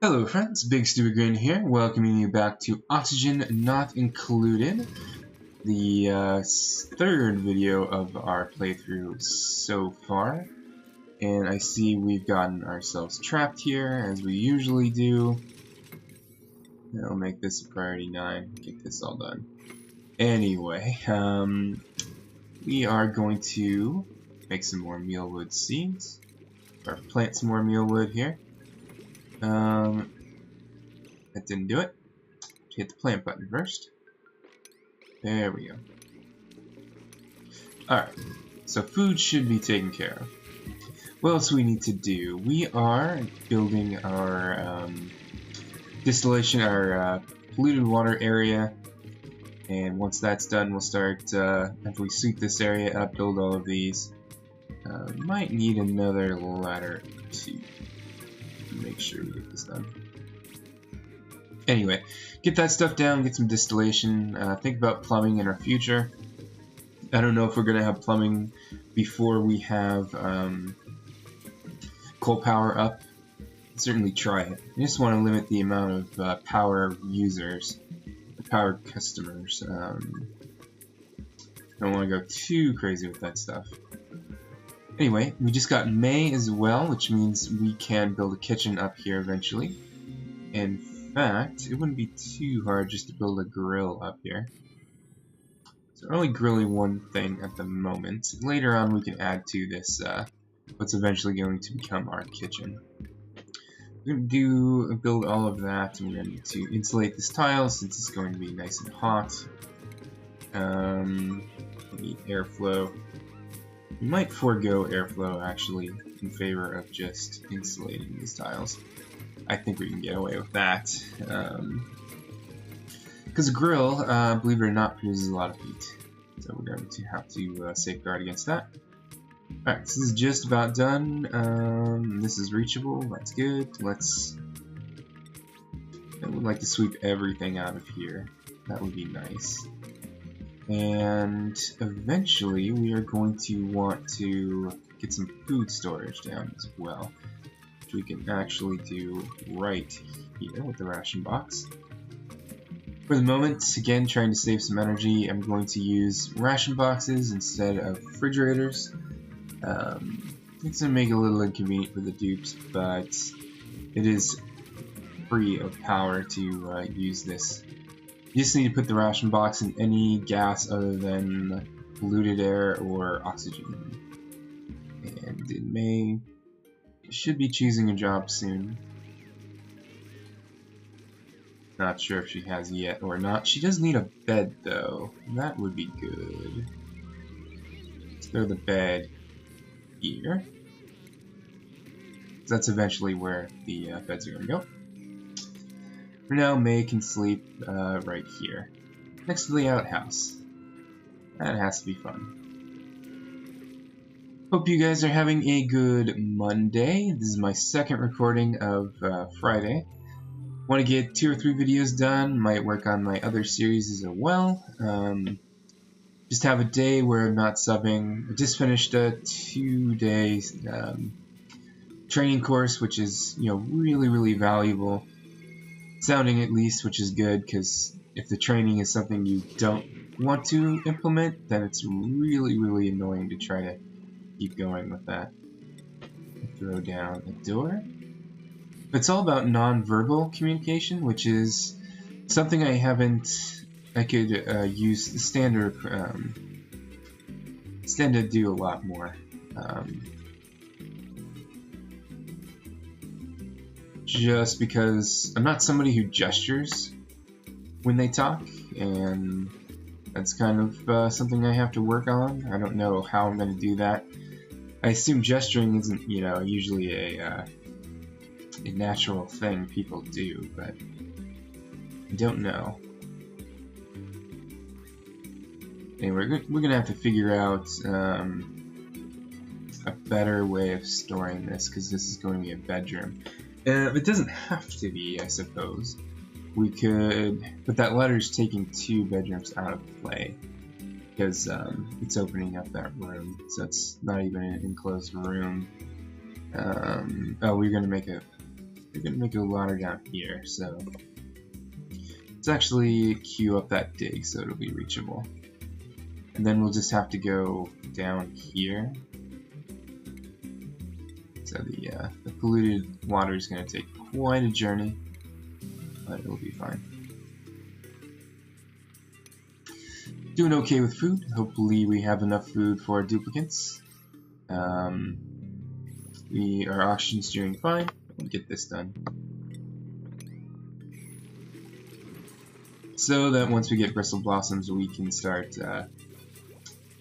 Hello friends, Bigstupidgrin here, welcoming you back to Oxygen Not Included, the third video of our playthrough so far. And I see we've gotten ourselves trapped here, as we usually do. I'll make this a priority 9, get this all done. Anyway, we are going to make some more mealwood seeds, or plant some more mealwood here. That didn't do it. Hit the plant button first. There we go. Alright, so food should be taken care of. What else do we need to do? We are building our distillation, our polluted water area. And once that's done, we'll start, after we sweep this area up, build all of these. Might need another ladder to make sure we get this done. Anyway, get that stuff down, get some distillation, think about plumbing in our future. I don't know if we're going to have plumbing before we have coal power up. Certainly try it. I just want to limit the amount of power users, power customers. Don't want to go too crazy with that stuff. Anyway, we just got May as well, which means we can build a kitchen up here eventually. In fact, it wouldn't be too hard just to build a grill up here. So we're only grilling one thing at the moment. Later on we can add to this what's eventually going to become our kitchen. We're going to build all of that, and we're going to insulate this tile since it's going to be nice and hot. We need airflow. We might forego airflow actually in favor of just insulating these tiles. I think we can get away with that. Because a grill, believe it or not, produces a lot of heat. So we're going to have to safeguard against that. Alright, this is just about done. This is reachable, that's good. I would like to sweep everything out of here. That would be nice. And eventually we are going to want to get some food storage down as well, which we can actually do right here with the ration box. For the moment, again, trying to save some energy, I'm going to use ration boxes instead of refrigerators. It's going to make it a little inconvenient for the dupes, but it is free of power to use this. You just need to put the ration box in any gas other than polluted air or oxygen. And it should be choosing a job soon. Not sure if she has yet or not. She does need a bed though. That would be good. Let's throw the bed here. That's eventually where the beds are going to go. For now, May can sleep right here, next to the outhouse. That has to be fun. Hope you guys are having a good Monday. This is my second recording of Friday. Want to get 2 or 3 videos done, might work on my other series as well. Just have a day where I'm not subbing. I just finished a 2-day training course, which is really valuable. Sounding at least, which is good, because if the training is something you don't want to implement, then it's really annoying to try to keep going with that. Throw down a door. It's all about non-verbal communication, which is something I could use standard to do a lot more. Just because I'm not somebody who gestures when they talk, and that's kind of something I have to work on. I don't know how I'm going to do that. I assume gesturing isn't, usually a natural thing people do, but I don't know. Anyway, we're going to have to figure out a better way of storing this, because this is going to be a bedroom. It doesn't have to be, I suppose. We could, but that letter's taking 2 bedrooms out of play, because it's opening up that room, so it's not even an enclosed room. Oh, we're going to make a We're gonna make a ladder down here, so let's actually queue up that dig so it'll be reachable. And then we'll just have to go down here. So the polluted water is going to take quite a journey, but it'll be fine. Doing okay with food. Hopefully we have enough food for our duplicates. Our auction's doing fine. We'll get this done. So that once we get bristle blossoms, we can start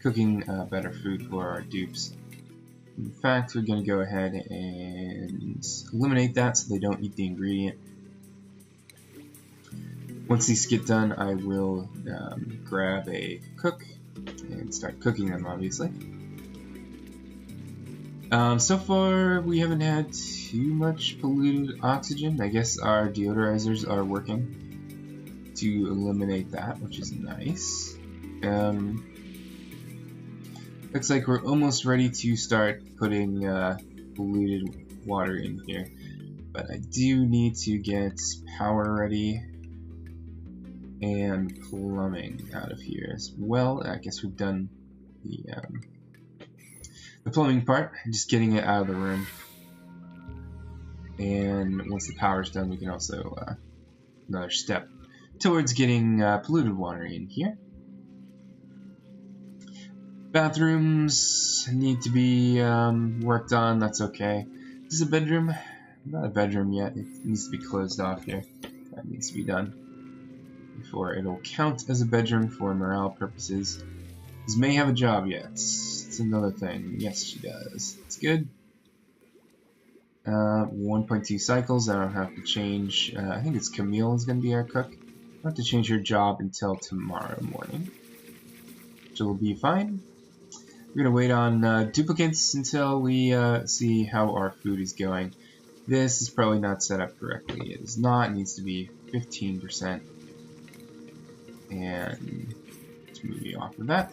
cooking better food for our dupes. In fact, we're going to go ahead and eliminate that so they don't eat the ingredient. Once these get done, I will grab a cook and start cooking them, obviously. So far, we haven't had too much polluted oxygen. I guess our deodorizers are working to eliminate that, which is nice. Looks like we're almost ready to start putting polluted water in here, but I do need to get power ready and plumbing out of here as well. I guess we've done the plumbing part, just getting it out of the room. And once the power's done, we can also another step towards getting polluted water in here. Bathrooms need to be worked on, that's okay. This is a bedroom. Not a bedroom yet, it needs to be closed off here. That needs to be done before it'll count as a bedroom for morale purposes. This may have a job yet. It's another thing. Yes, she does. It's good. 1.2 cycles, I don't have to change. I think it's Camille is going to be our cook. I don't have to change her job until tomorrow morning, which will be fine. We're going to wait on duplicates until we see how our food is going. This is probably not set up correctly. It is not. It needs to be 15%. And let's move you off of that.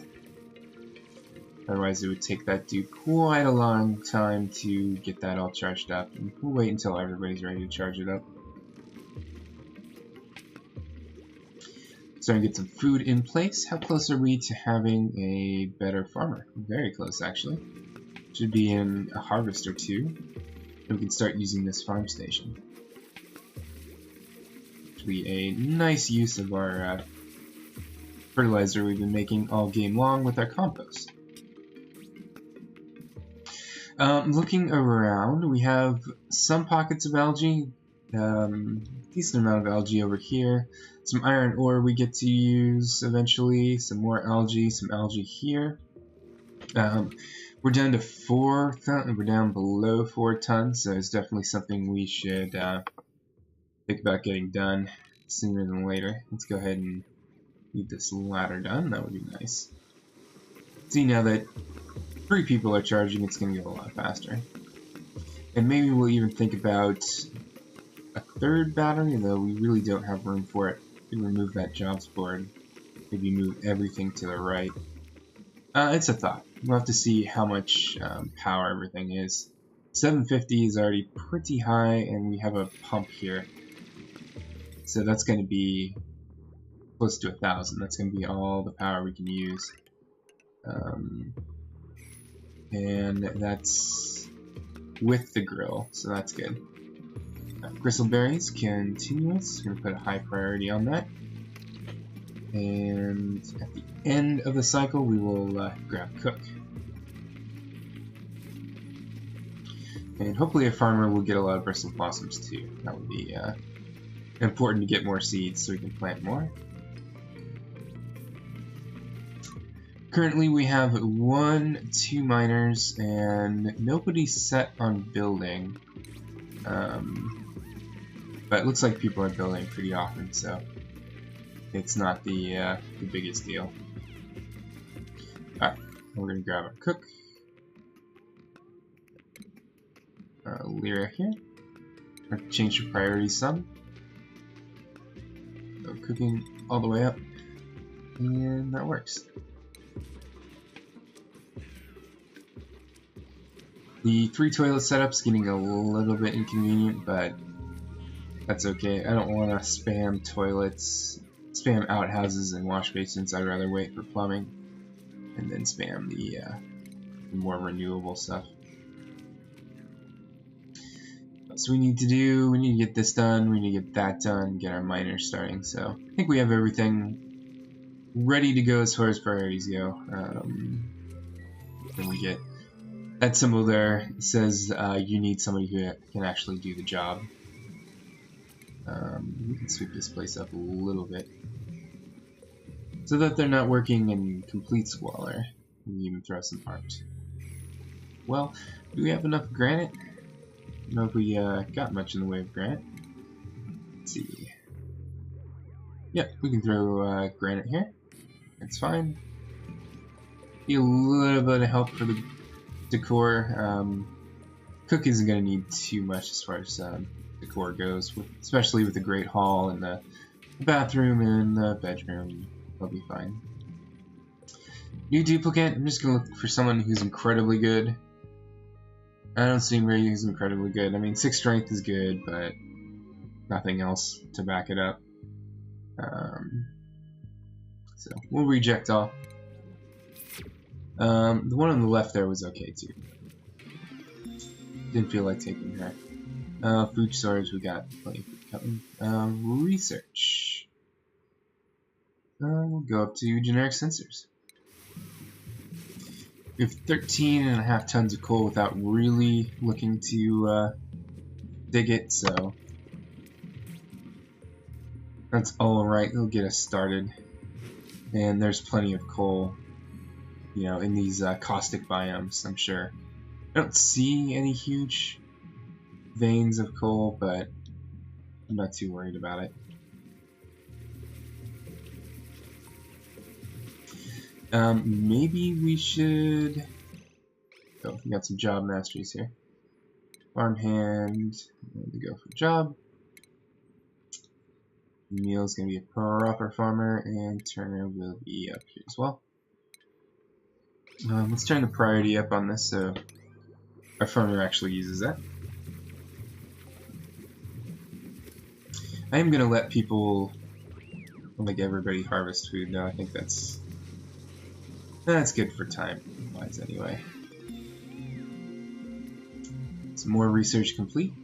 Otherwise it would take that dude quite a long time to get that all charged up. And we'll wait until everybody's ready to charge it up. Starting to get some food in place. How close are we to having a better farmer? Very close, actually. Should be in a harvest or two. And we can start using this farm station. Which will be a nice use of our fertilizer we've been making all game long with our compost. Looking around, we have some pockets of algae. Decent amount of algae over here. Some iron ore we get to use eventually. Some more algae, some algae here. We're down to 4 tons. We're down below 4 tons, so it's definitely something we should think about getting done sooner than later. Let's go ahead and get this ladder done. That would be nice. See, now that 3 people are charging, it's going to go a lot faster. And maybe we'll even think about a 3rd battery, though we really don't have room for it. We can remove that jobs board. Maybe move everything to the right. It's a thought. We'll have to see how much power everything is. 750 is already pretty high, and we have a pump here. So that's going to be close to 1,000. That's going to be all the power we can use. And that's with the grill, so that's good. Bristleberries, continuous. We're going to put a high priority on that. And at the end of the cycle, we will grab cook. And hopefully a farmer will get a lot of bristle blossoms too. That would be important to get more seeds so we can plant more. Currently we have 1, 2 miners, and nobody's set on building. But it looks like people are building pretty often, so it's not the biggest deal. Alright, we're going to grab our cook. Lyra here. I'll change the priority some. So cooking all the way up, and that works. The 3 toilet setup's getting a little bit inconvenient, but That's okay. I don't want to spam toilets, spam outhouses and wash basins. I'd rather wait for plumbing and then spam the more renewable stuff. So we need to get this done, we need to get that done, get our miners starting. So I think we have everything ready to go as far as priorities go. Then we get that symbol there. It says you need somebody who can actually do the job. We can sweep this place up a little bit so that they're not working in complete squalor. We can even throw some art. Well, do we have enough granite? I don't know if we got much in the way of granite. Let's see. Yeah, we can throw granite here. That's fine. Be a little bit of help for the decor. Cook isn't going to need too much as far as decor goes, especially with the Great Hall and the bathroom and the bedroom. They'll be fine. New duplicate. I'm just going to look for someone who's incredibly good. I don't see anybody who's incredibly good. I mean, 6 strength is good, but nothing else to back it up. So we'll reject all. The one on the left there was okay too. Didn't feel like taking her. Food storage, we got plenty of food coming. Research. We'll go up to generic sensors. We have 13.5 tons of coal without really looking to dig it, so that's alright. It'll get us started. And there's plenty of coal, you know, in these caustic biomes, I'm sure. I don't see any huge veins of coal, but I'm not too worried about it. Maybe we should... Oh, we got some job masteries here. Farmhand, we go for job. Neil's gonna be a proper farmer, and Turner will be up here as well. Let's turn the priority up on this so our farmer actually uses that. I am gonna let people, like everybody, harvest food though. I think that's good for time-wise anyway. Some more research complete.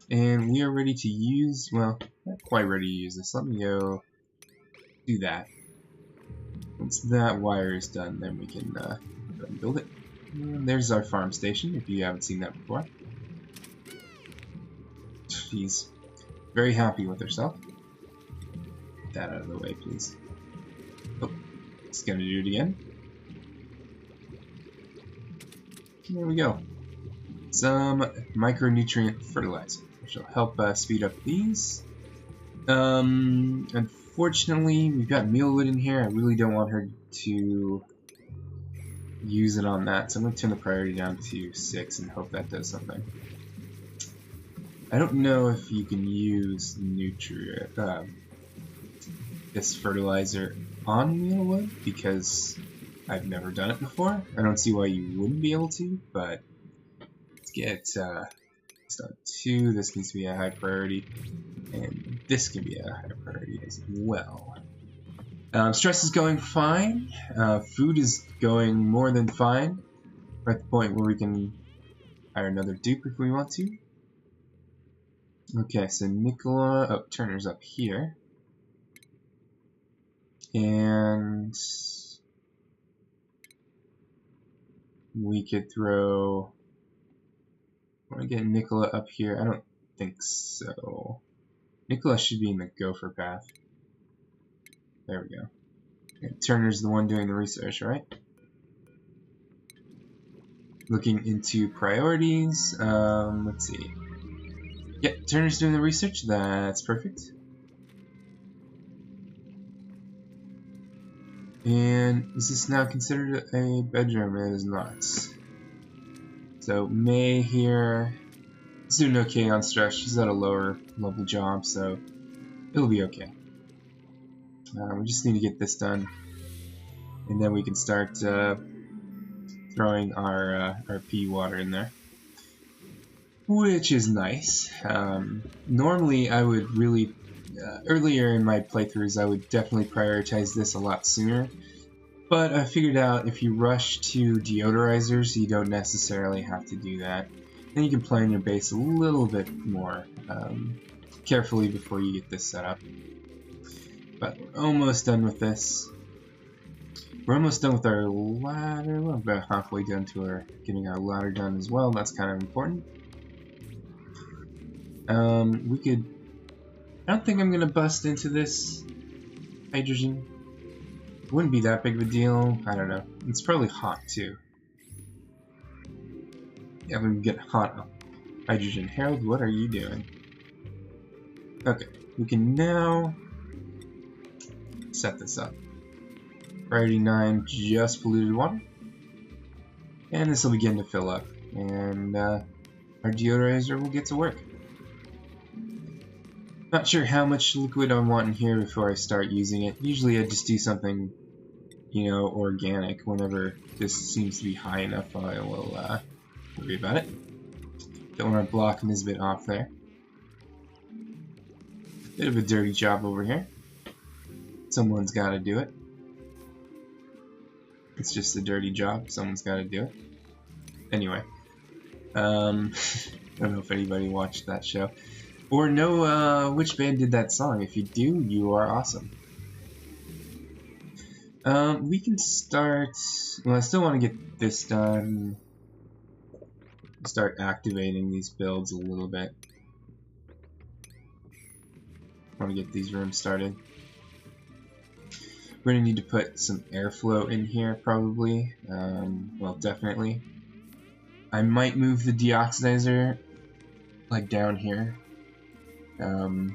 And we are ready to use, well, not quite ready to use this. Let me go do that. Once that wire is done, then we can go ahead and build it. And there's our farm station, if you haven't seen that before. She's very happy with herself. Get that out of the way, please. Oh, it's gonna do it again. There we go. Some micronutrient fertilizer, which will help speed up these. Unfortunately, we've got mealwood in here. I really don't want her to use it on that, so I'm going to turn the priority down to 6 and hope that does something. I don't know if you can use this fertilizer on mealwood, because I've never done it before. I don't see why you wouldn't be able to, but let's get this done too. This needs to be a high priority, and this can be a high priority as well. Stress is going fine. Food is going more than fine. We're at the point where we can hire another dupe if we want to. Okay, so Turner's up here. And we could throw... I want to get Nicola up here. I don't think so. Nicola should be in the gopher path. There we go. And Turner's the one doing the research, right? Looking into priorities. Let's see. Yep, Turner's doing the research. That's perfect. And is this now considered a bedroom? It is not. So May here is doing okay on stress. She's at a lower level job, so it'll be okay. We just need to get this done, and then we can start throwing our pea water in there. which is nice. Normally I would really, earlier in my playthroughs I would definitely prioritize this a lot sooner, but I figured out if you rush to deodorizers you don't necessarily have to do that. Then you can plan your base a little bit more carefully before you get this set up. But we're almost done with this. We're almost done with our ladder. We're about halfway done to our getting our ladder done as well. That's kind of important. We could. I don't think I'm gonna bust into this hydrogen. It wouldn't be that big of a deal. I don't know. It's probably hot too. Yeah, we can get hot hydrogen. Harold, what are you doing? Okay, we can now set this up. Priority 9, just polluted water. And this will begin to fill up. And our deodorizer will get to work. Not sure how much liquid I want in here before I start using it. Usually I just do something, you know, organic. Whenever this seems to be high enough, I will worry about it. Don't want to block Nisbet off there. Bit of a dirty job over here. Someone's got to do it. It's just a dirty job. Someone's got to do it. Anyway, I don't know if anybody watched that show or know which band did that song. If you do, you are awesome. We can start. Well, I still want to get this done. Start activating these builds a little bit. Want to get these rooms started. We're going to need to put some airflow in here, probably. Well, definitely. I might move the deoxidizer, like, down here. Because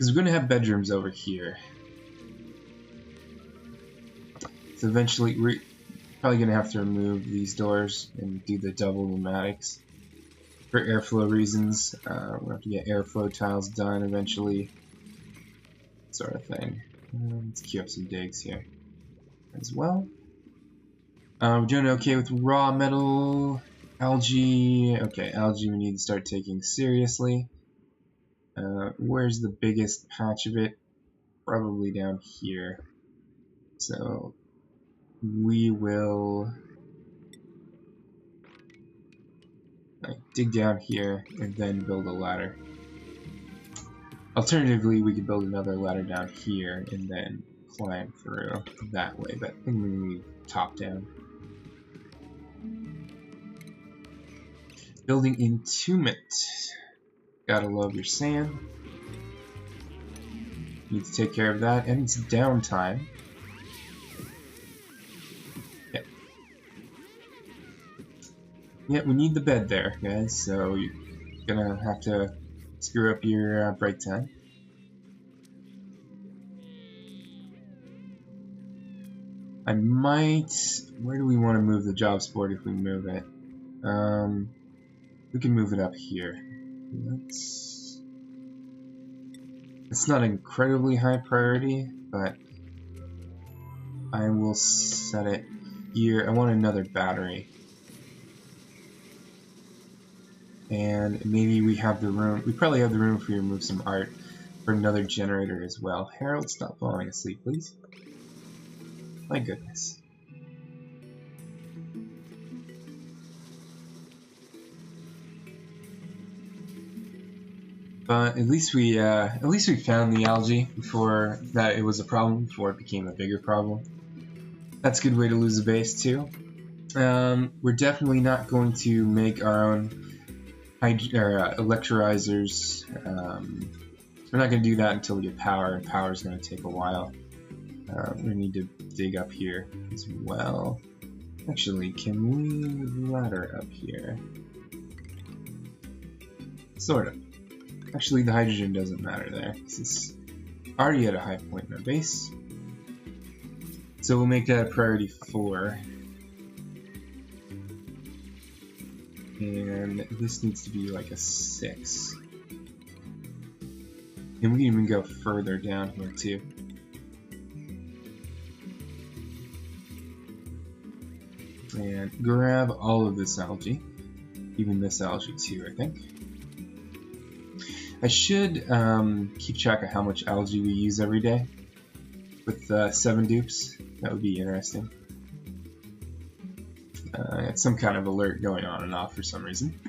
we're going to have bedrooms over here. So eventually, we're probably going to have to remove these doors and do the double pneumatics. For airflow reasons, we'll have to get airflow tiles done eventually. Sort of thing. Let's queue up some digs here as well. We're doing okay with raw metal, algae. Okay, algae we need to start taking seriously. Where's the biggest patch of it? Probably down here. So we will dig down here and then build a ladder. Alternatively, we could build another ladder down here and then climb through that way, but I think we need top down. Building entombment. Gotta love your sand. Need to take care of that, and it's downtime. Yep. Yeah, we need the bed there, guys, so you're gonna have to screw up your break time. I might... Where do we want to move the jobs board if we move it? We can move it up here. It's not an incredibly high priority, but I will set it here. I want another battery. And maybe we have the room, we probably have the room if we remove some art for another generator as well. Harold, stop falling asleep, please. My goodness. But at least we found the algae before that it was a problem, before it became a bigger problem. That's a good way to lose a base too. We're definitely not going to make our own electrolyzers. We're not going to do that until we get power, and power is going to take a while. We need to dig up here as well. Actually, can we ladder up here? Sort of. Actually, the hydrogen doesn't matter there, because it's already at a high point in our base. So we'll make that a priority 4. And this needs to be like a 6. And we can even go further down here too. And grab all of this algae. Even this algae too, I think. I should keep track of how much algae we use every day with 7 dupes. That would be interesting. It's some kind of alert going on and off for some reason.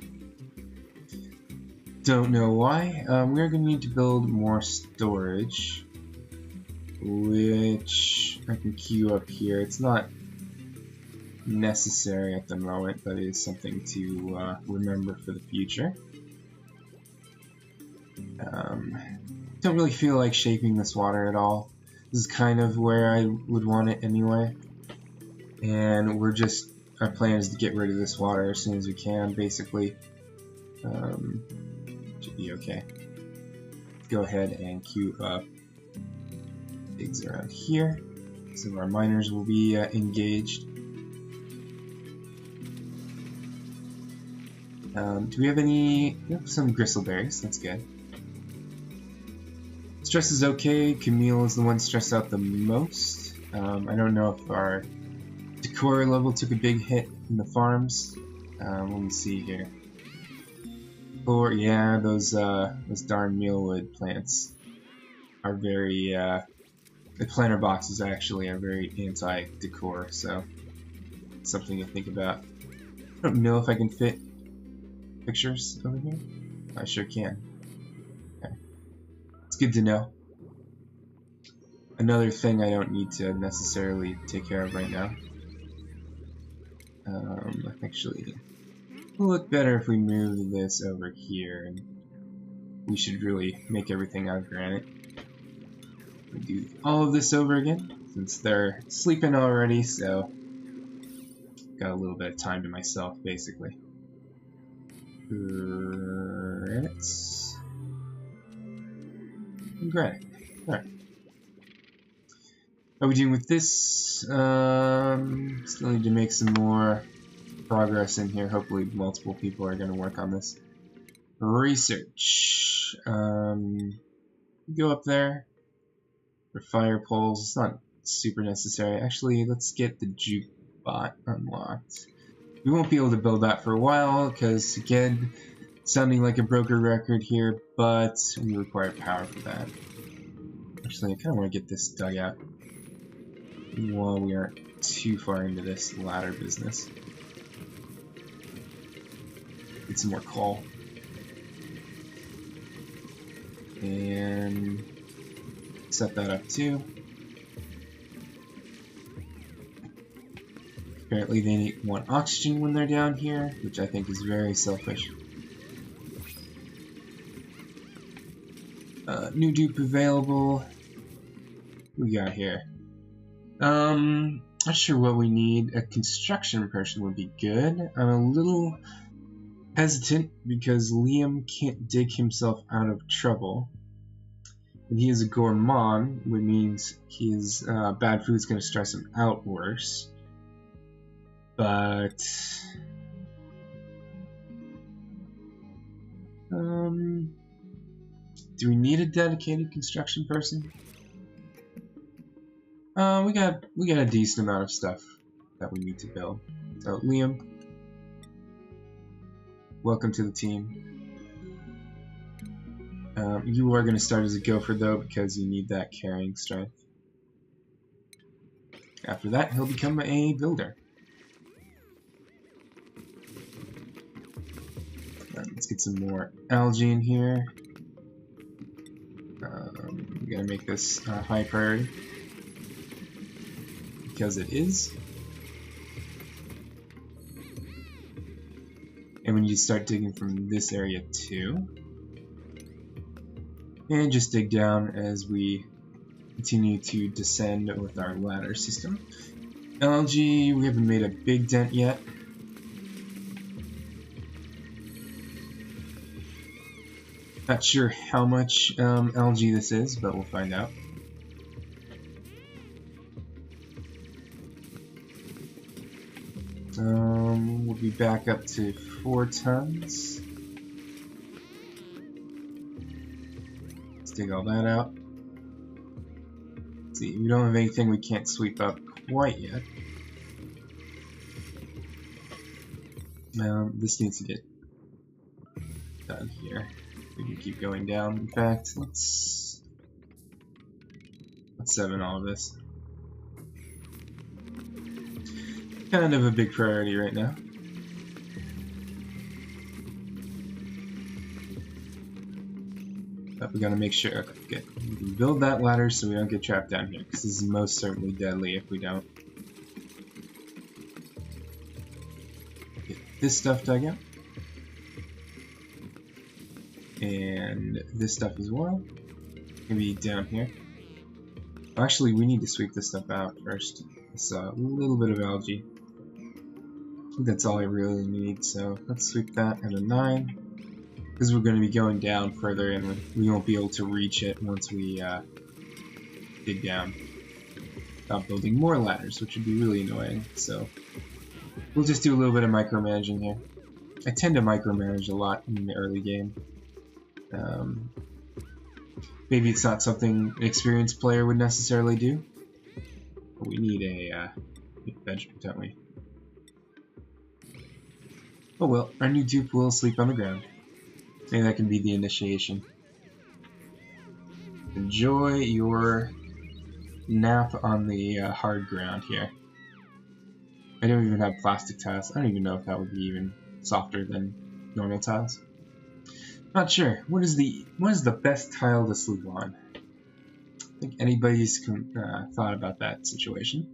Don't know why. We're going to need to build more storage, which I can queue up here. It's not necessary at the moment, but it is something to remember for the future. Don't really feel like shaping this water at all. This is kind of where I would want it anyway. And our plan is to get rid of this water as soon as we can, basically. Should be okay. Go ahead and queue up digs around here. Some of our miners will be engaged. Do we have any? We have some gristleberries, that's good. Stress is okay. Camille is the one stressed out the most. I don't know if our decor level took a big hit in the farms. Let me see here. Or yeah, those darn mealwood plants are very. The planter boxes actually are very anti-decor, so something to think about. I don't know if I can fit pictures over here. I sure can. Okay. It's good to know. Another thing I don't need to necessarily take care of right now. Actually, it'll look better if we move this over here, and we should really make everything out of granite. We'll do all of this over again, since they're sleeping already, so got a little bit of time to myself, basically. Granite. Granite. Alright. How are we doing with this? Still need to make some more progress in here. Hopefully multiple people are going to work on this. Research. Go up there for fire poles. It's not super necessary. Actually, let's get the juke bot unlocked. We won't be able to build that for a while because, again, sounding like a broken record here, but we require power for that. Actually, I kind of want to get this dug out while we aren't too far into this ladder business. Get some more coal. And set that up too. Apparently they want oxygen when they're down here, which I think is very selfish. New dupe available. What we got here? Not sure what we need. A construction person would be good. I'm a little hesitant because Liam can't dig himself out of trouble. And he is a gourmand, which means his bad food's going to stress him out worse. But do we need a dedicated construction person? We got a decent amount of stuff that we need to build. So Liam, welcome to the team. You are going to start as a gopher though because you need that carrying strength. After that, he'll become a builder. Let's get some more algae in here. We gotta make this high priority because it is. And we need to start digging from this area too. And just dig down as we continue to descend with our ladder system. Algae, we haven't made a big dent yet. Not sure how much algae this is, but we'll find out. We'll be back up to 4 tons. Let's dig all that out. Let's see, we don't have anything we can't sweep up quite yet. This needs to get done here. We can keep going down. In fact, let's 7 all of this. Kind of a big priority right now. But we gotta make sure. Okay, good. We can build that ladder so we don't get trapped down here, because this is most certainly deadly if we don't. Get this stuff dug out. And this stuff as well. Maybe down here. Actually, we need to sweep this stuff out first. It's a little bit of algae. I think that's all I really need, so let's sweep that at a 9. Because we're going to be going down further and we won't be able to reach it once we dig down. Without building more ladders, which would be really annoying. So we'll just do a little bit of micromanaging here. I tend to micromanage a lot in the early game. Maybe it's not something an experienced player would necessarily do. But we need a bench, don't we? Oh well, our new dupe will sleep on the ground. Maybe that can be the initiation. Enjoy your nap on the hard ground here. I don't even have plastic tiles. I don't even know if that would be even softer than normal tiles. Not sure. What is the best tile to sleep on? I think anybody's thought about that situation.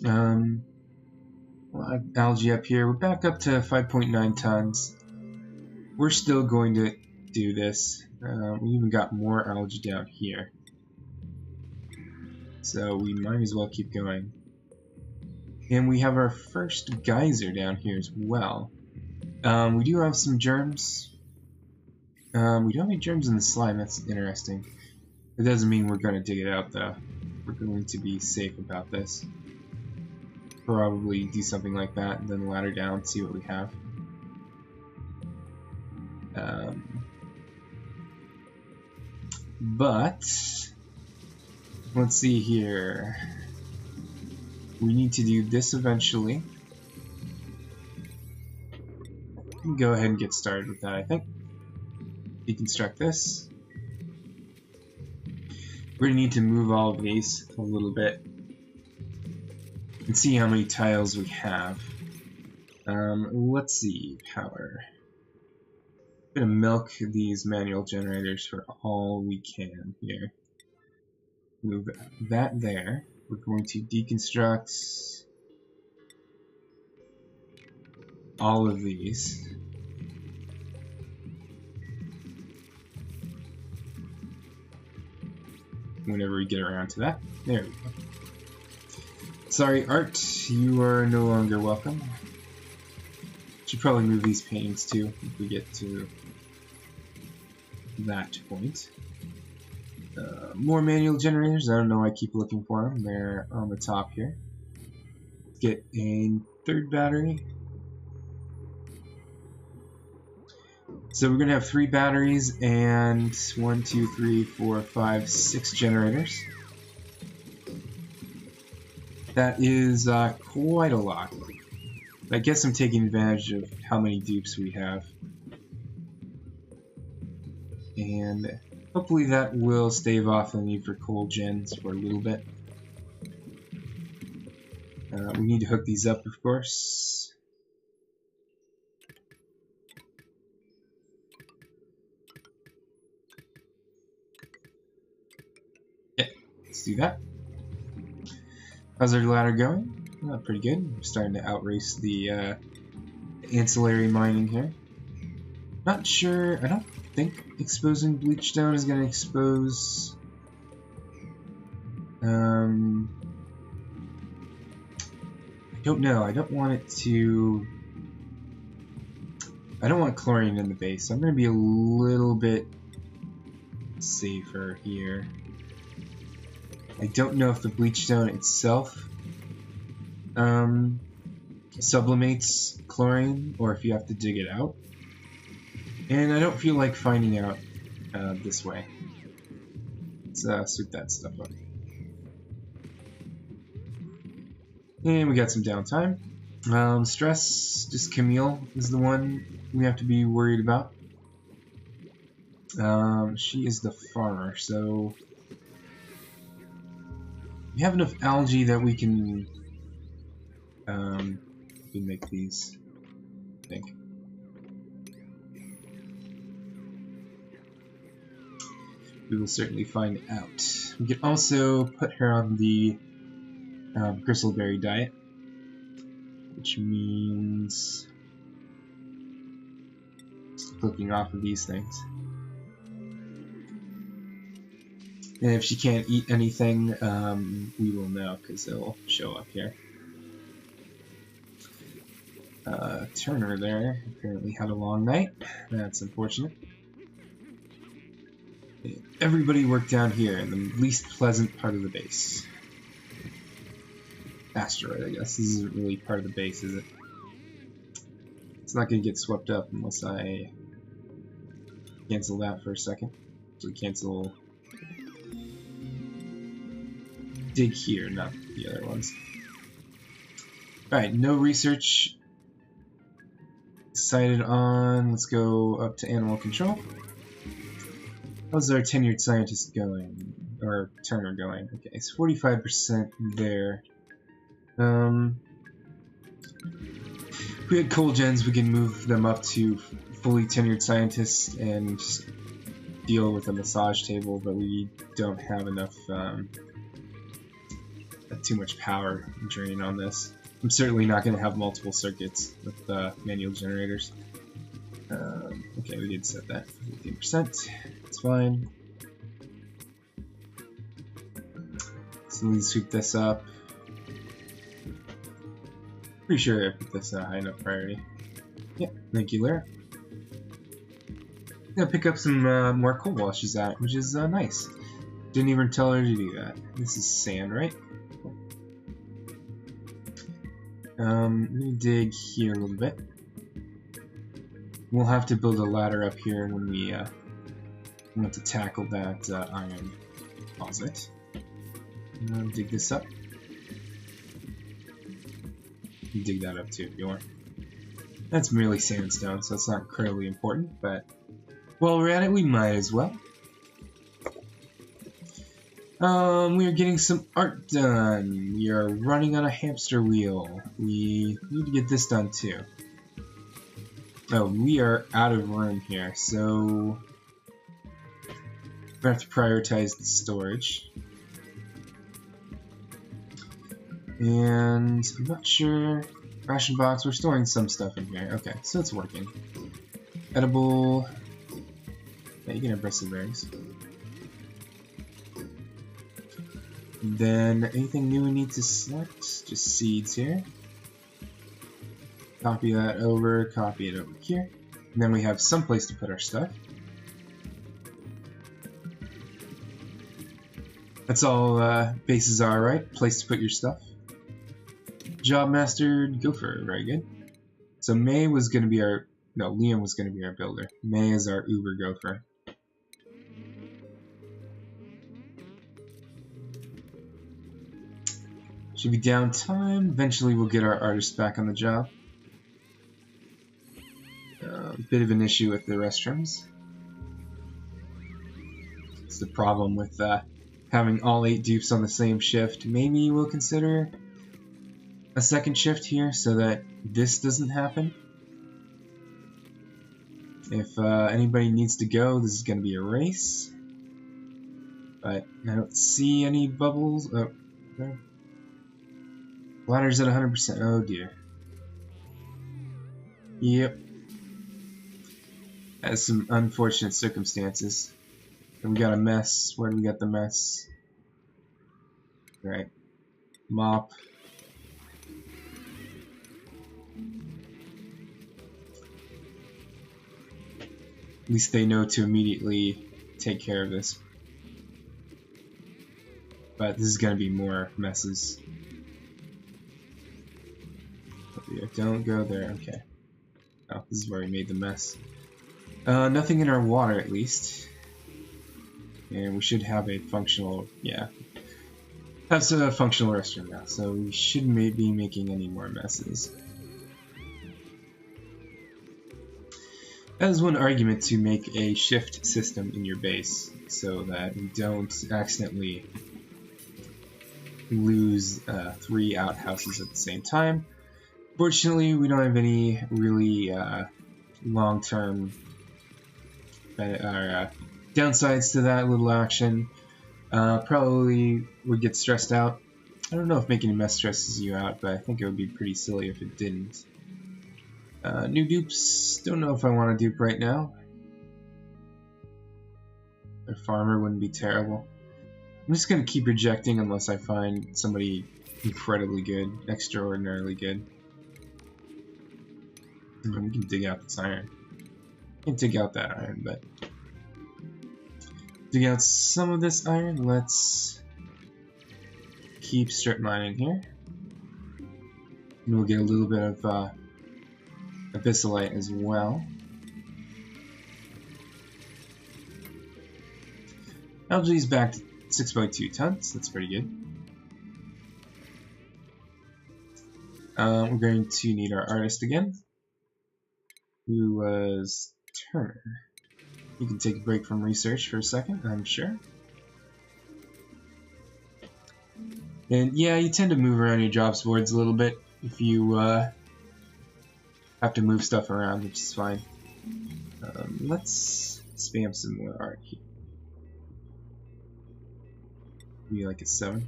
Well, I have algae up here. We're back up to 5.9 tons. We're still going to do this. We even got more algae down here. So we might as well keep going. And we have our first geyser down here as well. We do have some germs. We don't have any germs in the slime, that's interesting. It doesn't mean we're going to dig it out though. We're going to be safe about this. Probably do something like that and then ladder down, see what we have. But let's see here. We need to do this eventually. We can go ahead and get started with that, I think. Deconstruct this. We're going to need to move all of these a little bit and see how many tiles we have. Let's see, power. I'm going to milk these manual generators for all we can here. Move that there. We're going to deconstruct all of these. Whenever we get around to that. There we go. Sorry, Art, you are no longer welcome. Should probably move these paintings too if we get to that point. More manual generators. I don't know why I keep looking for them. They're on the top here. Get a third battery. So we're going to have 3 batteries and 1, 2, 3, 4, 5, 6 generators. That is quite a lot. I guess I'm taking advantage of how many dupes we have. And hopefully that will stave off the need for coal gens for a little bit. We need to hook these up, of course. Let's do that. How's our ladder going? Pretty good. We're starting to outrace the ancillary mining here. Not sure. I don't think exposing bleach stone is going to expose. I don't know. I don't want it to. I don't want chlorine in the base. So I'm going to be a little bit safer here. I don't know if the bleach stone itself sublimates chlorine or if you have to dig it out. And I don't feel like finding out this way. Let's sweep that stuff up. And we got some downtime. Stress, just Camille is the one we have to be worried about. She is the farmer, so we have enough algae that we can make these, I think. We will certainly find out. We can also put her on the gristleberry diet, which means clicking off of these things. And if she can't eat anything, we will know because it'll show up here. Turner there apparently had a long night. That's unfortunate. Everybody worked down here in the least pleasant part of the base. Asteroid, I guess. This isn't really part of the base, is it? It's not going to get swept up unless I cancel that for a second. So cancel dig here, not the other ones. Alright, no research decided on. Let's go up to animal control. How's our tenured scientist going? Or Turner going? Okay, it's 45% there. If we had coal gens, we can move them up to fully tenured scientists and just deal with a massage table, but we don't have enough, too much power drain on this. I'm certainly not going to have multiple circuits with manual generators. Okay, we did set that for 15%. It's fine. So let's sweep this up. Pretty sure I put this high enough priority. Yep, thank you, Lara. Gonna pick up some more coal while she's at, which is nice. Didn't even tell her to do that. This is sand, right? Let me dig here a little bit. We'll have to build a ladder up here when we want to tackle that iron deposit. Dig this up. You dig that up too if you want. That's merely sandstone, so it's not incredibly important, but while we're at it, we might as well. We are getting some art done. We are running on a hamster wheel. We need to get this done too. Oh, we are out of room here, so we have to prioritize the storage. And I'm not sure. Ration box, we're storing some stuff in here. Okay, so it's working. Edible. Yeah, you can have bristleberries. Then anything new we need to select? Just seeds here. Copy that over, copy it over here. And then we have some place to put our stuff. That's all bases are, right? Place to put your stuff. Job mastered, gopher, very good. So May was going to be our, no, Liam was going to be our builder. May is our uber gopher. Should be downtime. Eventually we'll get our artist back on the job. Bit of an issue with the restrooms. It's the problem with having all 8 dupes on the same shift. Maybe we'll consider a second shift here so that this doesn't happen. If anybody needs to go, this is going to be a race. But I don't see any bubbles. Oh, no. Ladder's at 100%. Oh dear. Yep. That's some unfortunate circumstances. And we got a mess. Where do we get the mess? Right. Mop. At least they know to immediately take care of this. But this is going to be more messes. Don't go there. Okay. Oh, this is where we made the mess. Nothing in our water, at least. And we should have a functional, yeah. That's a functional restroom now, so we shouldn't be making any more messes. That is one argument to make a shift system in your base, so that you don't accidentally lose 3 outhouses at the same time. Fortunately, we don't have any really long-term downsides to that little action. Probably would get stressed out. I don't know if making a mess stresses you out, but I think it would be pretty silly if it didn't. New dupes, don't know if I want to dupe right now. A farmer wouldn't be terrible. I'm just going to keep rejecting unless I find somebody incredibly good, extraordinarily good. And we can dig out this iron. Can't dig out that iron, but dig out some of this iron. Let's keep strip mining here. And we'll get a little bit of abyssalite as well. Algae's back to 6.2 tons. That's pretty good. We're going to need our artist again, who was Turner. You can take a break from research for a second, I'm sure. And yeah, you tend to move around your jobs boards a little bit if you have to move stuff around, which is fine. Let's spam some more art here. Maybe like a 7.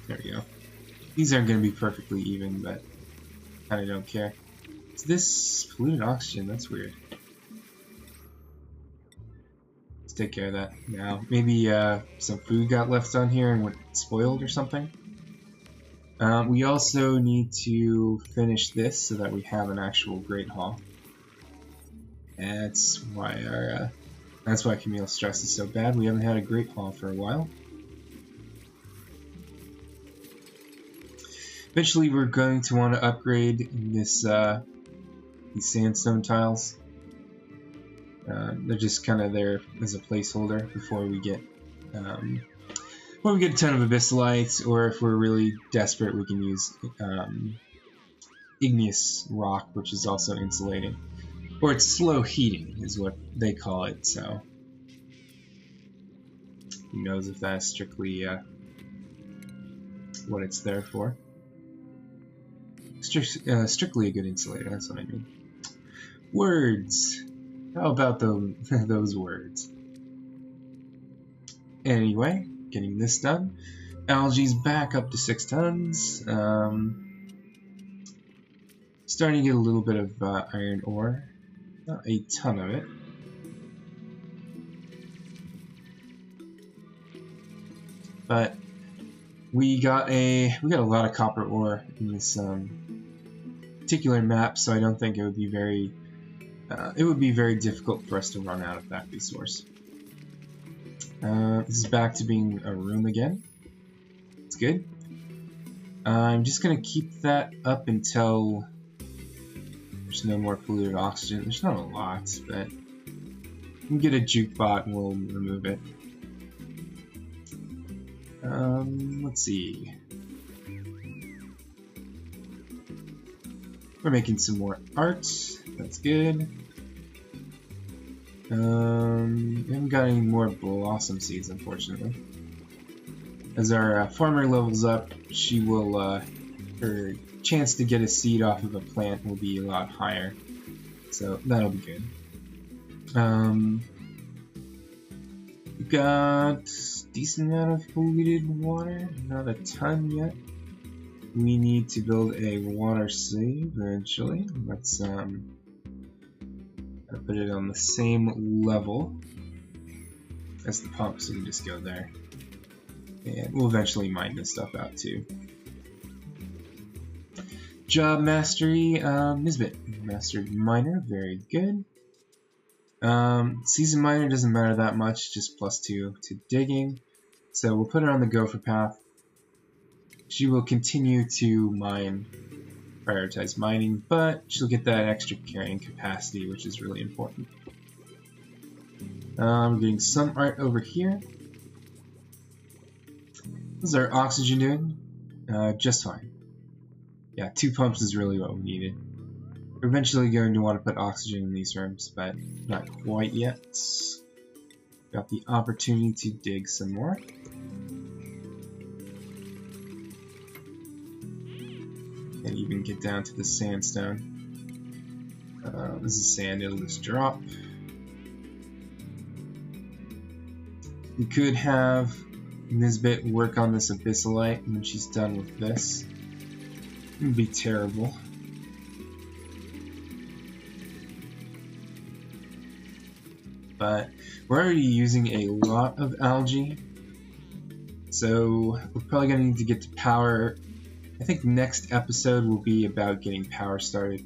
There we go. These aren't going to be perfectly even, but I kinda don't care. Is this polluted oxygen? That's weird. Let's take care of that now. Maybe some food got left on here and went spoiled or something. We also need to finish this so that we have an actual Great Hall. That's why Camille's stress is so bad. We haven't had a Great Hall for a while. Eventually, we're going to want to upgrade this these sandstone tiles. They're just kind of there as a placeholder before we get a ton of abyssalites, or if we're really desperate, we can use igneous rock, which is also insulating. Or it's slow heating, is what they call it, so who knows if that's strictly what it's there for. Strictly a good insulator, that's what I mean. Words! How about those words? Anyway, getting this done. Algae's back up to 6 tons. Starting to get a little bit of iron ore. Not a ton of it. But we got a lot of copper ore in this particular map, so I don't think it would be very difficult for us to run out of that resource. This is back to being a room again. It's good. I'm just gonna keep that up until there's no more polluted oxygen. There's not a lot, but we can get a jukebot and we'll remove it. Let's see. We're making some more art. That's good. We haven't got any more blossom seeds, unfortunately. As our farmer levels up, she will, her chance to get a seed off of a plant will be a lot higher. So that'll be good. We've got a decent amount of polluted water, not a ton yet. We need to build a water save eventually. Let's put it on the same level as the pump, so we can just go there. And we'll eventually mine this stuff out too. Job mastery, Nisbet. Mastered miner, very good. Season miner doesn't matter that much, just +2 to digging. So we'll put her on the gopher path. She will continue to mine, prioritize mining, but she'll get that extra carrying capacity, which is really important. We're getting some art over here. How's our oxygen doing? Just fine. Yeah, 2 pumps is really what we needed. We're eventually going to want to put oxygen in these rooms, but not quite yet. Got the opportunity to dig some more. And even get down to the sandstone. This is sand, it'll just drop. We could have Nisbet work on this abyssalite when she's done with this. It would be terrible. But we're already using a lot of algae, so we're probably going to need to get to power. I think next episode will be about getting power started.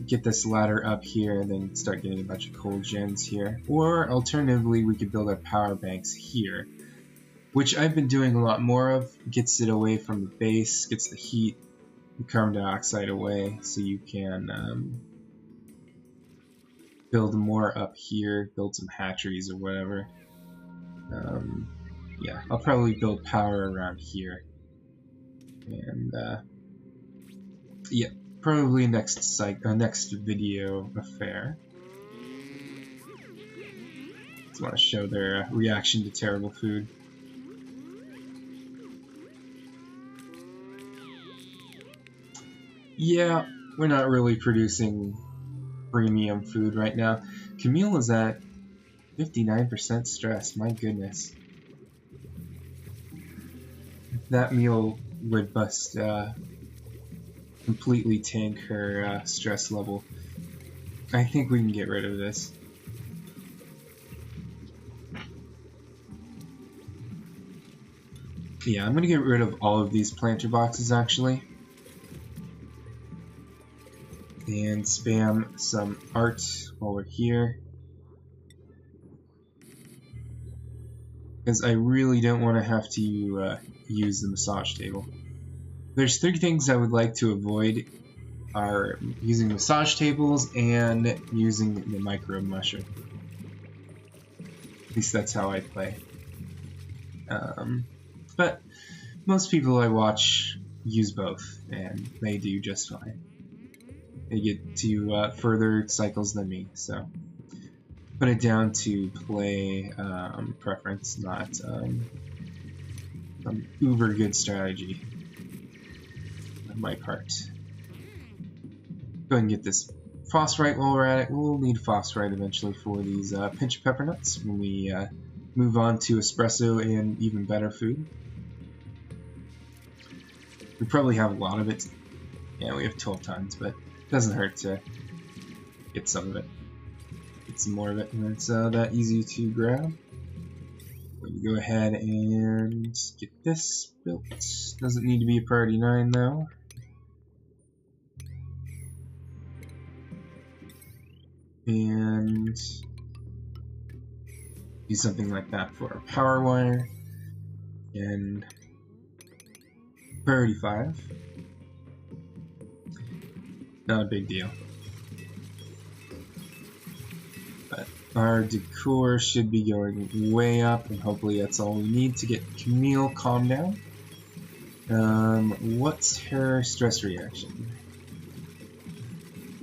Get this ladder up here and then start getting a bunch of coal gens here. Or alternatively, we could build our power banks here, which I've been doing a lot more of. Gets it away from the base, gets the heat and carbon dioxide away, so you can build more up here, build some hatcheries or whatever. Yeah, I'll probably build power around here. And yeah, probably next video affair. Just want to show their reaction to terrible food. Yeah, we're not really producing premium food right now. Camille is at 59% stress, my goodness. That meal would bust, completely tank her stress level. I think we can get rid of this. Yeah, I'm gonna get rid of all of these planter boxes actually. And spam some art while we're here. Because I really don't want to have to use the massage table. There's 3 things I would like to avoid are using massage tables and using the micro mushroom. At least that's how I play. But most people I watch use both, and they do just fine. They get to further cycles than me, so put it down to play preference, not an uber good strategy on my part. Go ahead and get this phosphorite while we're at it. We'll need phosphorite eventually for these pinch of pepper nuts when we move on to espresso and even better food. We probably have a lot of it. Yeah, we have 12 tons, but it doesn't hurt to get some of it. Get some more of it, and it's that easy to grab. We can go ahead and get this built. Doesn't need to be a priority 9 though. And do something like that for our power wire. And priority 5. Not a big deal. But our decor should be going way up, and hopefully that's all we need to get Camille calmed down. What's her stress reaction?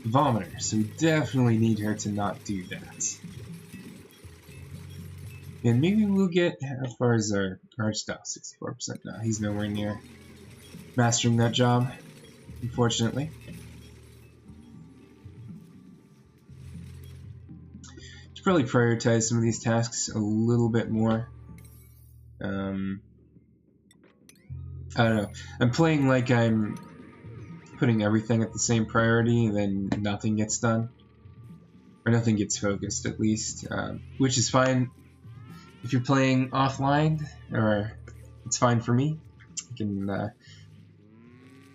Vomiter, so we definitely need her to not do that. And maybe we'll get, how far is our style? 64%. No, he's nowhere near mastering that job, unfortunately. Should probably prioritize some of these tasks a little bit more. I don't know. I'm playing like I'm putting everything at the same priority, and then nothing gets done. Or nothing gets focused, at least. Which is fine if you're playing offline, or it's fine for me. I can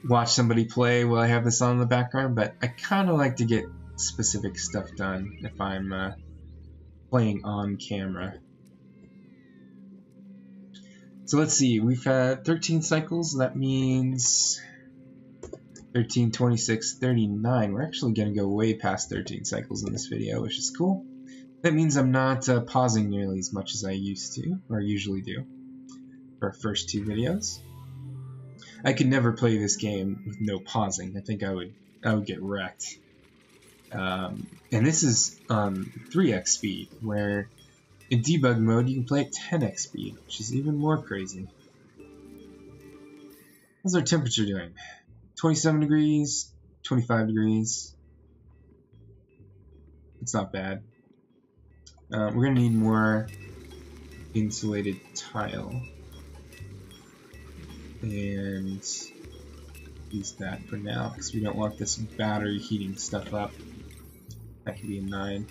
watch somebody play while I have this on in the background, but I kind of like to get specific stuff done if I'm playing on camera. So let's see, we've had 13 cycles, that means 13, 26, 39. We're actually going to go way past 13 cycles in this video, which is cool. That means I'm not pausing nearly as much as I used to, or usually do, for our first 2 videos. I could never play this game with no pausing. I think I would I would get wrecked. And this is 3x speed, where in debug mode you can play at 10x speed, which is even more crazy. How's our temperature doing? 27 degrees, 25 degrees. It's not bad. We're going to need more insulated tile. And use that for now, because we don't want this battery heating stuff up. That could be a 9.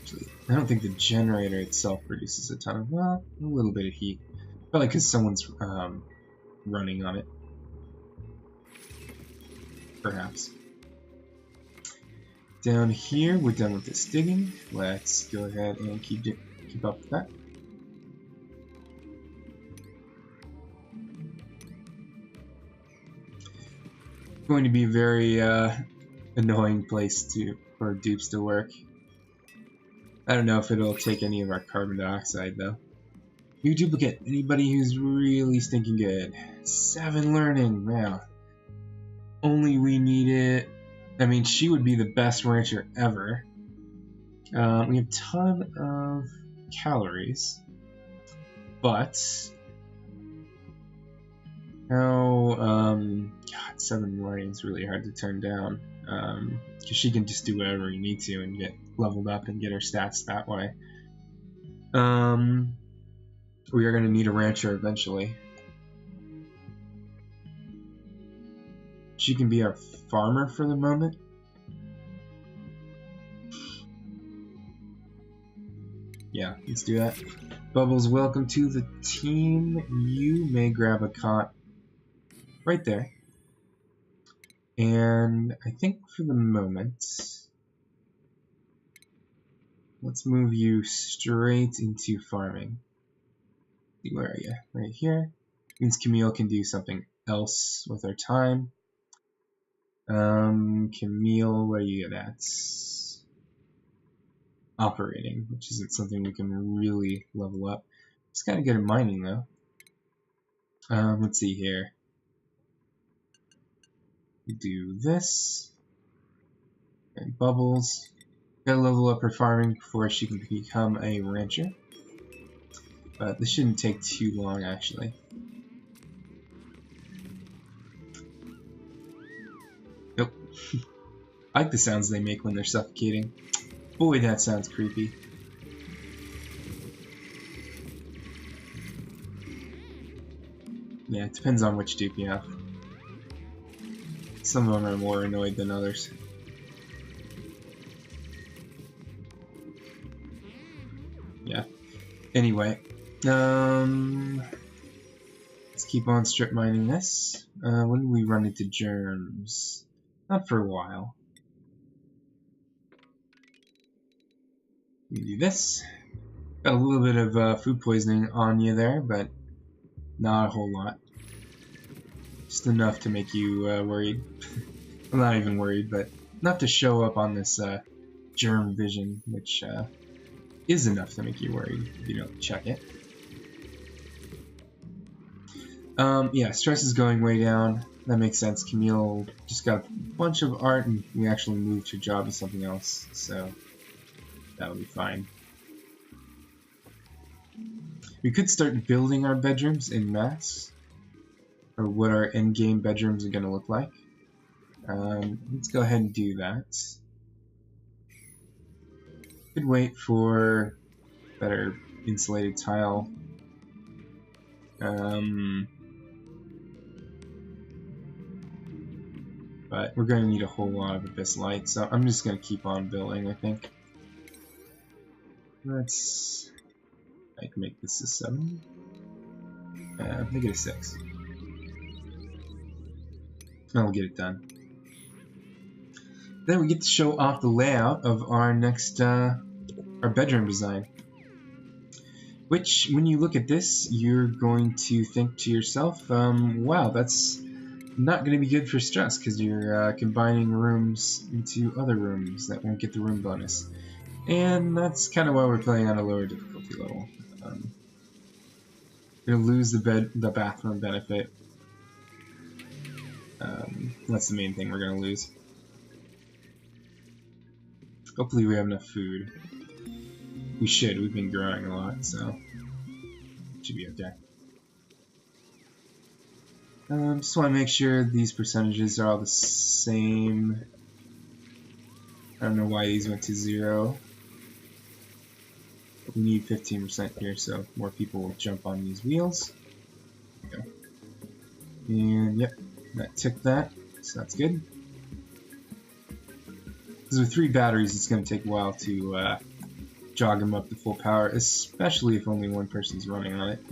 Actually, I don't think the generator itself produces a ton of, well, a little bit of heat. Probably because someone's running on it. Perhaps. Down here, we're done with this digging. Let's go ahead and keep up with that. Going to be a very annoying place for dupes to work. I don't know if it'll take any of our carbon dioxide though. New duplicate, anybody who's really stinking good. 7 learning, wow. Only we need it. I mean, she would be the best rancher ever. We have a ton of calories, but now, God, 7 learning is really hard to turn down. Because she can just do whatever you need to and get leveled up and get her stats that way. We are going to need a rancher eventually. She can be our farmer for the moment. Yeah, let's do that. Bubbles, welcome to the team. You may grab a cot right there. And I think for the moment, let's move you straight into farming. Where are you? Right here. Means Camille can do something else with her time. Camille, what are you good at? Operating, which isn't something we can really level up. Just gotta get at mining though. Let's see here. Do this. And Bubbles. Gotta level up her farming before she can become a rancher. But this shouldn't take too long actually. Nope. I like the sounds they make when they're suffocating. Boy, that sounds creepy. Yeah, it depends on which dupe you have. Some of them are more annoyed than others. Yeah. Anyway, let's keep on strip mining this. When do we run into germs? Not for a while. We do this. Got a little bit of food poisoning on you there, but not a whole lot. Just enough to make you worried. I'm not even worried, but enough to show up on this germ vision, which is enough to make you worried if you don't check it. Yeah, stress is going way down. That makes sense. Camille just got a bunch of art and we actually moved her job to something else, so that'll be fine. We could start building our bedrooms en masse, or what our endgame bedrooms are going to look like. Let's go ahead and do that. Could wait for better insulated tile. But we're going to need a whole lot of abyss light, so I'm just going to keep on building, I think. Let's make this a 7. Make it a 6. And we'll get it done. Then we get to show off the layout of our next, our bedroom design. Which, when you look at this, you're going to think to yourself, wow, that's not going to be good for stress, because you're combining rooms into other rooms that won't get the room bonus. And that's kind of why we're playing on a lower difficulty level. You'll lose the bathroom benefit. That's the main thing we're gonna lose. Hopefully we have enough food. We should. We've been growing a lot, so should be okay. Just want to make sure these percentages are all the same. I don't know why these went to 0. But we need 15% here, so more people will jump on these wheels. There we go. And yep, that took that, so that's good. Because with 3 batteries, it's going to take a while to jog them up to full power, especially if only one person's running on it.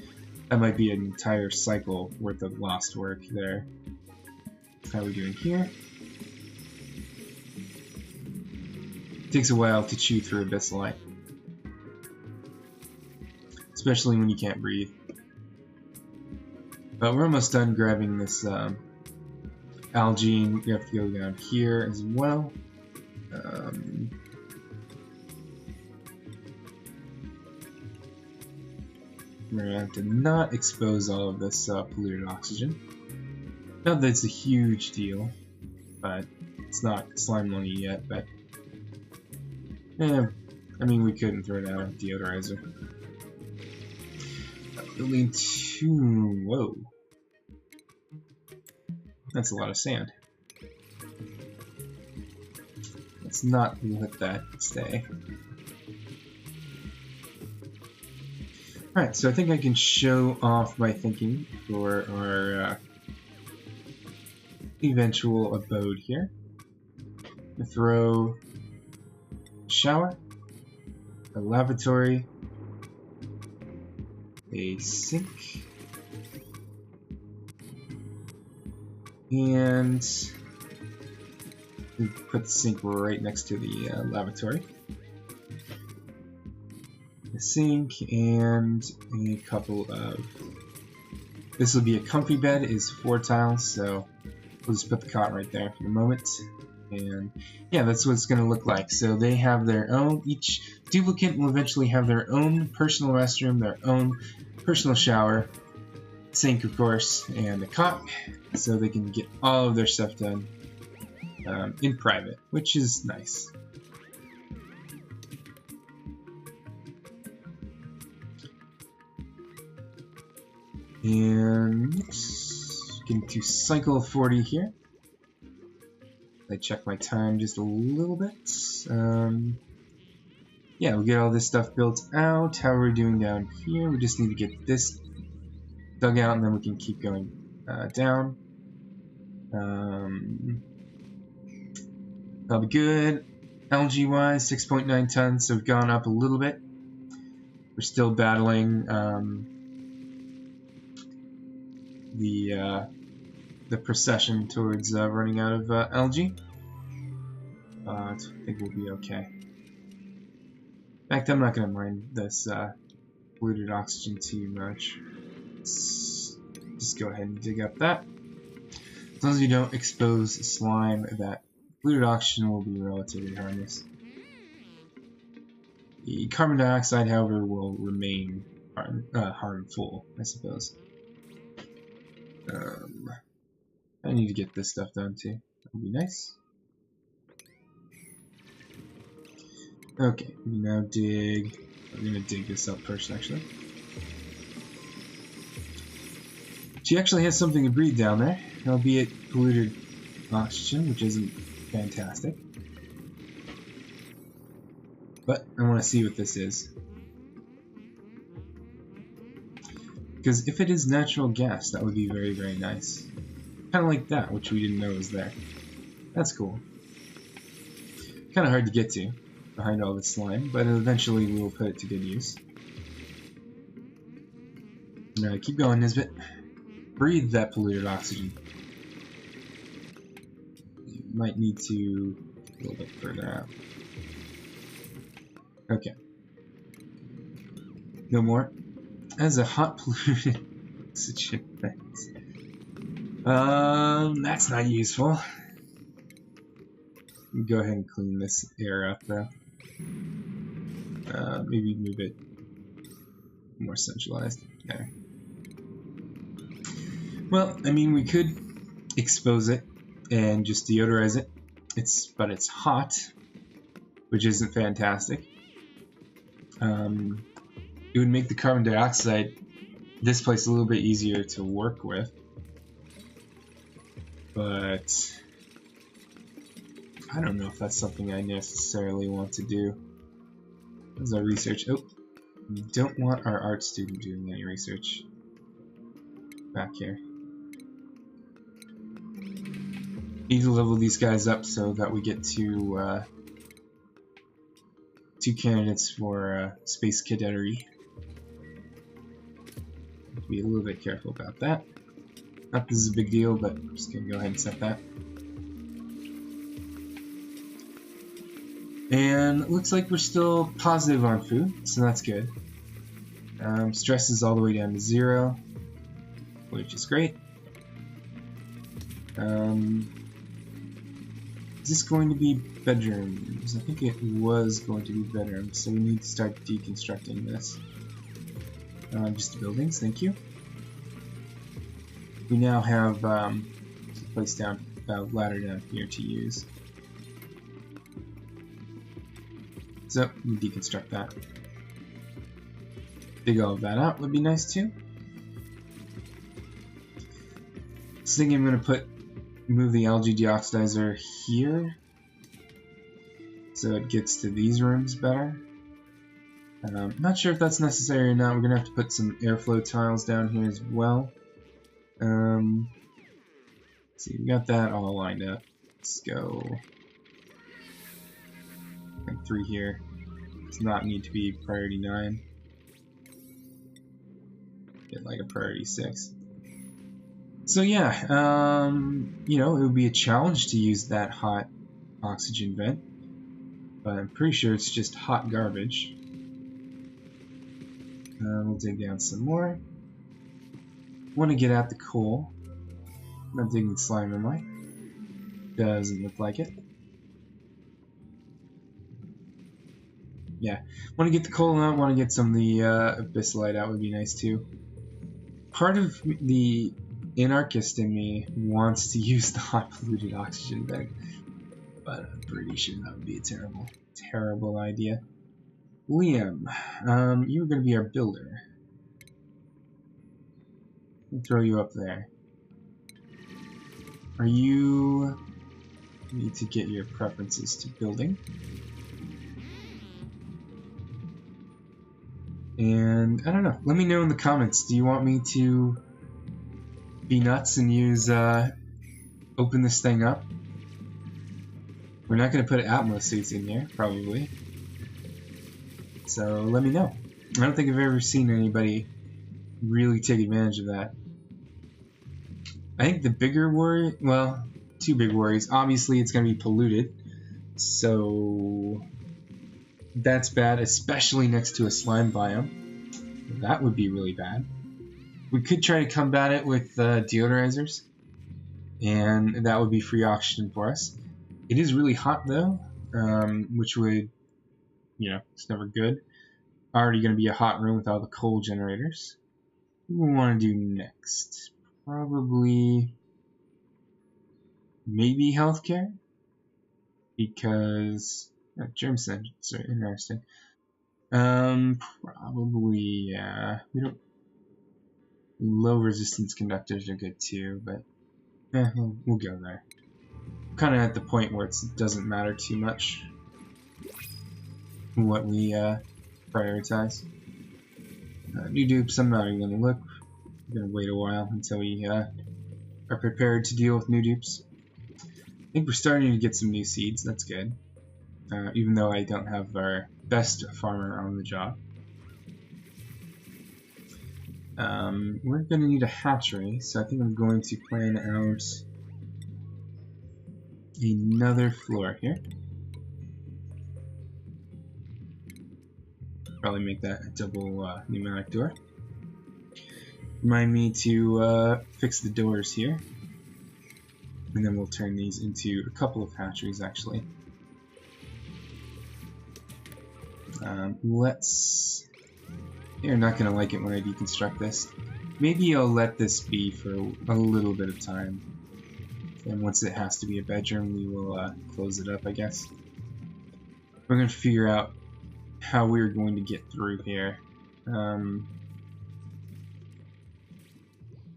That might be an entire cycle worth of lost work there. How are we doing here? Takes a while to chew through Abyssalite, especially when you can't breathe. But we're almost done grabbing this algae, and we have to go down here as well. We're going to have to not expose all of this polluted oxygen. Not that it's a huge deal, but it's not slime lungy yet, but yeah, I mean, we couldn't throw it out on deodorizer. Building 2, whoa. That's a lot of sand. Let's not let that stay. Alright, so I think I can show off my thinking for our eventual abode here. Throw a shower, a lavatory, a sink, and we put the sink right next to the lavatory. A sink and a couple of... This will be a comfy bed, is 4 tiles, so we'll just put the cot right there for the moment. And yeah, that's what it's going to look like. So they have their own, each duplicate will eventually have their own personal restroom, their own personal shower, sink of course, and a cot, so they can get all of their stuff done in private, which is nice. And getting to cycle 40 here. I check my time just a little bit. Yeah, we'll get all this stuff built out. How are we doing down here? We just need to get this dug out, and then we can keep going down. That'll be good. Algae-wise, 6.9 tons, so we've gone up a little bit. We're still battling the procession towards running out of algae. I think we'll be okay. In fact, I'm not going to mind this polluted oxygen too much. Let's just go ahead and dig up that. As long as you don't expose slime, that polluted oxygen will be relatively harmless. The carbon dioxide, however, will remain harmful, I suppose. I need to get this stuff done too. That would be nice. Okay, we now dig. We're gonna dig this up first, actually. She actually has something to breathe down there, albeit polluted oxygen, which isn't fantastic. But I want to see what this is. Because if it is natural gas, that would be very, very nice. Kind of like that, which we didn't know was there. That's cool. Kind of hard to get to behind all this slime, but eventually we will put it to good use. Keep going, Nisbet. Breathe that polluted oxygen. You might need to a little bit further out. Okay. No more. As a hot polluted oxygen vent. That's not useful. Go ahead and clean this air up though. Maybe move it more centralized. There. Well, I mean, we could expose it and just deodorize it. But it's hot, which isn't fantastic. It would make the carbon dioxide this place a little bit easier to work with, but I don't know if that's something I necessarily want to do. As our research, oh, we don't want our art student doing any research back here. Need to level these guys up so that we get two candidates for space cadetry. Be a little bit careful about that. Not this is a big deal, but I'm just gonna go ahead and set that. And it looks like we're still positive on food, so that's good. Stress is all the way down to 0, which is great. Is this going to be bedrooms? I think it was going to be bedrooms, so we need to start deconstructing this. Just buildings, thank you. We now have a place down, ladder down here to use. So, we deconstruct that. Dig all of that out would be nice too. So thinking I'm going to move the algae deoxidizer here, so it gets to these rooms better. Not sure if that's necessary or not. We're going to have to put some airflow tiles down here as well. Let's see, we got that all lined up. Let's go. And 3 here. Does not need to be priority 9. Get like a priority 6. So yeah, you know, it would be a challenge to use that hot oxygen vent, but I'm pretty sure it's just hot garbage. We'll dig down some more. Want to get at the coal. I'm not digging slime, am I? Doesn't look like it. Yeah, want to get the coal out, want to get some of the abyssalite out would be nice too. Part of the anarchist in me wants to use the hot polluted oxygen vent, but I'm pretty sure that would be a terrible, terrible idea. Liam, you're going to be our builder. I'll throw you up there. Are you... need to get your preferences to building. And, I don't know, let me know in the comments, do you want me to be nuts and use, open this thing up? We're not going to put Atmos suits in here, probably. So, let me know. I don't think I've ever seen anybody really take advantage of that. I think the bigger worry, well, 2 big worries. Obviously, it's going to be polluted, so that's bad, especially next to a slime biome. That would be really bad. We could try to combat it with deodorizers, and that would be free oxygen for us. It is really hot though, which would, you know, it's never good. Already going to be a hot room with all the coal generators. What do we want to do next? Probably maybe healthcare, because germ sensors are interesting. Probably, yeah. We don't. Low resistance conductors are good too, but we'll go there. Kind of at the point where it doesn't matter too much what we prioritize. New dupes, I'm not even gonna look. I'm gonna wait a while until we are prepared to deal with new dupes. I think we're starting to get some new seeds. That's good. Even though I don't have our best farmer on the job. We're going to need a hatchery, so I think I'm going to plan out another floor here. Probably make that a double pneumatic door. Remind me to fix the doors here. And then we'll turn these into a couple of hatcheries, actually. You're not going to like it when I deconstruct this. Maybe I'll let this be for a little bit of time. And once it has to be a bedroom, we will close it up, I guess. We're going to figure out how we're going to get through here.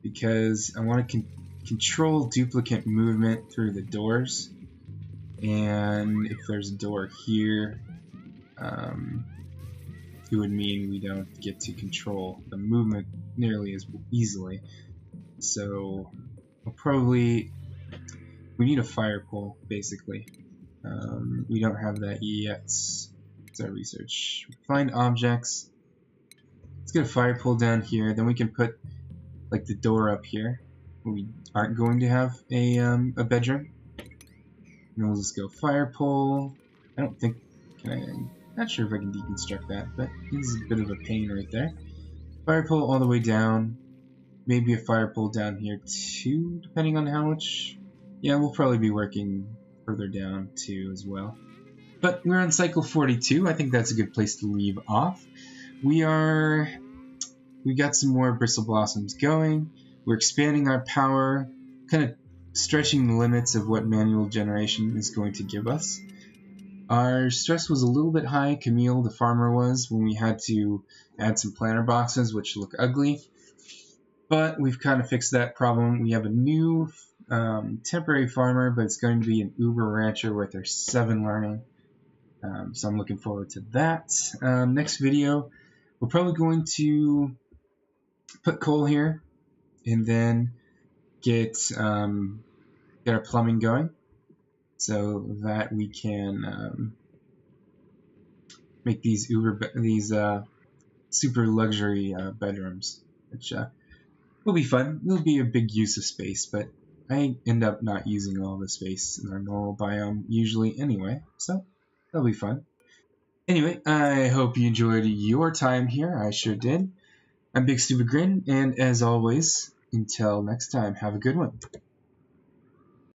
Because I want to control duplicate movement through the doors. And if there's a door here, it would mean we don't get to control the movement nearly as easily. So we'll probably... we need a fire pole, basically. We don't have that yet. Let's our research. Find objects. Let's get a fire pole down here. Then we can put like the door up here. We aren't going to have a bedroom. And we'll just go fire pole. I don't think... not sure if I can deconstruct that, but he's a bit of a pain right there. Fire pole all the way down. Maybe a fire pole down here too, depending on how much... yeah, we'll probably be working further down too as well. But we're on cycle 42. I think that's a good place to leave off. We got some more bristle blossoms going. We're expanding our power, kind of stretching the limits of what manual generation is going to give us. Our stress was a little bit high, Camille the farmer was, when we had to add some planter boxes, which look ugly. But we've kind of fixed that problem. We have a new temporary farmer, but it's going to be an uber rancher with their 7 learning. So I'm looking forward to that. Next video, we're probably going to put coal here and then get our plumbing going so that we can make these super luxury bedrooms, which will be fun. It'll be a big use of space, but I end up not using all the space in our normal biome usually anyway, so that'll be fun. Anyway, I hope you enjoyed your time here. I sure did. I'm Bigstupidgrin, and as always, until next time, have a good one.